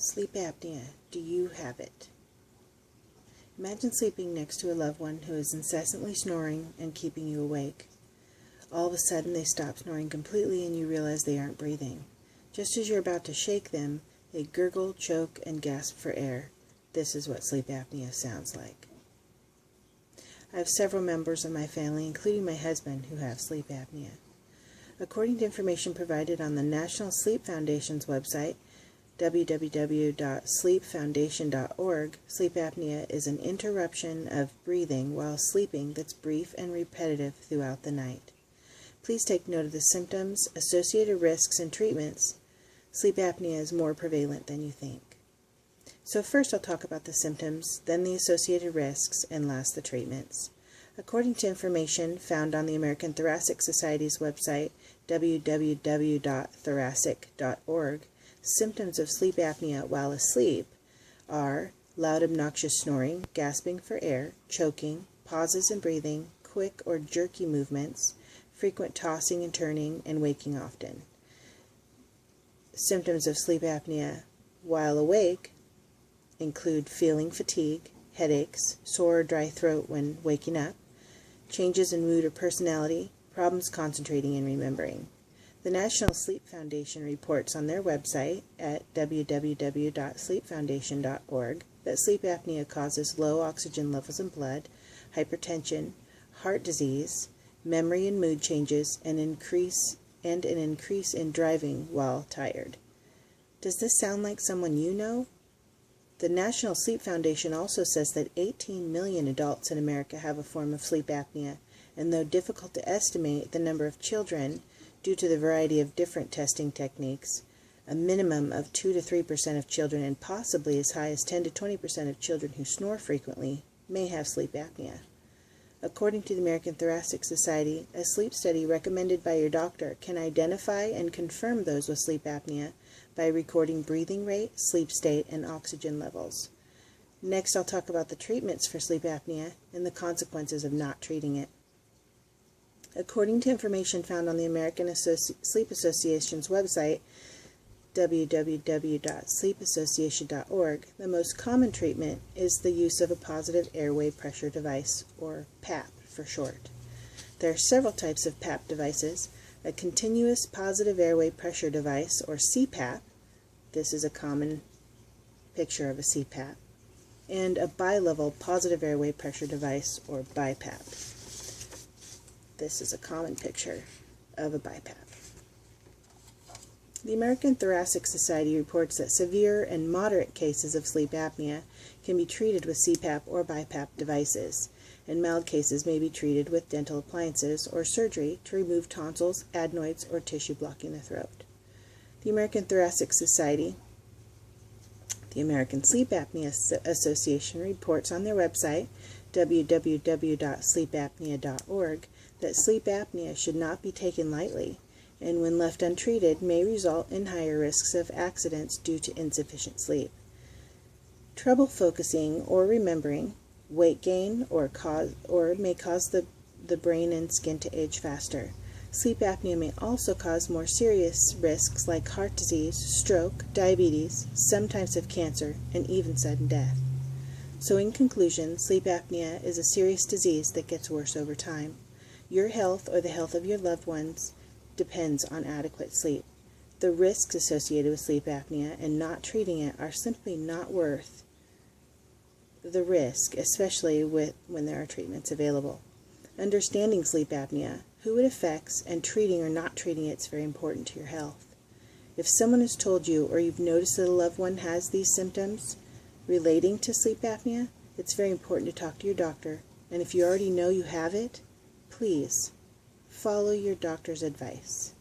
Sleep apnea. Do you have it? Imagine sleeping next to a loved one who is incessantly snoring and keeping you awake. All of a sudden they stop snoring completely and you realize they aren't breathing. Just as you're about to shake them, they gurgle, choke, and gasp for air. This is what sleep apnea sounds like. I have several members of my family, including my husband, who have sleep apnea. According to information provided on the National Sleep Foundation's website, www.sleepfoundation.org, sleep apnea is an interruption of breathing while sleeping that's brief and repetitive throughout the night. Please take note of the symptoms, associated risks, and treatments. Sleep apnea is more prevalent than you think. So first I'll talk about the symptoms, then the associated risks, and last the treatments. According to information found on the American Thoracic Society's website, www.thoracic.org, symptoms of sleep apnea while asleep are loud obnoxious snoring, gasping for air, choking, pauses in breathing, quick or jerky movements, frequent tossing and turning, and waking often. Symptoms of sleep apnea while awake include feeling fatigue, headaches, sore or dry throat when waking up, changes in mood or personality, problems concentrating and remembering. The National Sleep Foundation reports on their website at www.sleepfoundation.org that sleep apnea causes low oxygen levels in blood, hypertension, heart disease, memory and mood changes, and an increase in driving while tired. Does this sound like someone you know? The National Sleep Foundation also says that 18 million adults in America have a form of sleep apnea, and though difficult to estimate the number of children due to the variety of different testing techniques, a minimum of 2 to 3% of children and possibly as high as 10 to 20% of children who snore frequently may have sleep apnea. According to the American Thoracic Society, a sleep study recommended by your doctor can identify and confirm those with sleep apnea by recording breathing rate, sleep state, and oxygen levels. Next, I'll talk about the treatments for sleep apnea and the consequences of not treating it. According to information found on the American Sleep Association's website, www.sleepassociation.org, the most common treatment is the use of a positive airway pressure device, or PAP for short. There are several types of PAP devices: a continuous positive airway pressure device, or CPAP, this is a common picture of a CPAP, and a bilevel positive airway pressure device, or BiPAP. This is a common picture of a BiPAP. The American Thoracic Society reports that severe and moderate cases of sleep apnea can be treated with CPAP or BiPAP devices, and mild cases may be treated with dental appliances or surgery to remove tonsils, adenoids, or tissue blocking the throat. The American Thoracic Society, the American Sleep Apnea Association, reports on their website, www.sleepapnea.org, that sleep apnea should not be taken lightly, and when left untreated may result in higher risks of accidents due to insufficient sleep. Trouble focusing or remembering, weight gain, or may cause the brain and skin to age faster. Sleep apnea may also cause more serious risks like heart disease, stroke, diabetes, some types of cancer, and even sudden death. So in conclusion, sleep apnea is a serious disease that gets worse over time. Your health or the health of your loved ones depends on adequate sleep. The risks associated with sleep apnea and not treating it are simply not worth the risk, especially when there are treatments available. Understanding sleep apnea, who it affects, and treating or not treating it is very important to your health. If someone has told you or you've noticed that a loved one has these symptoms relating to sleep apnea, it's very important to talk to your doctor, and if you already know you have it, please follow your doctor's advice.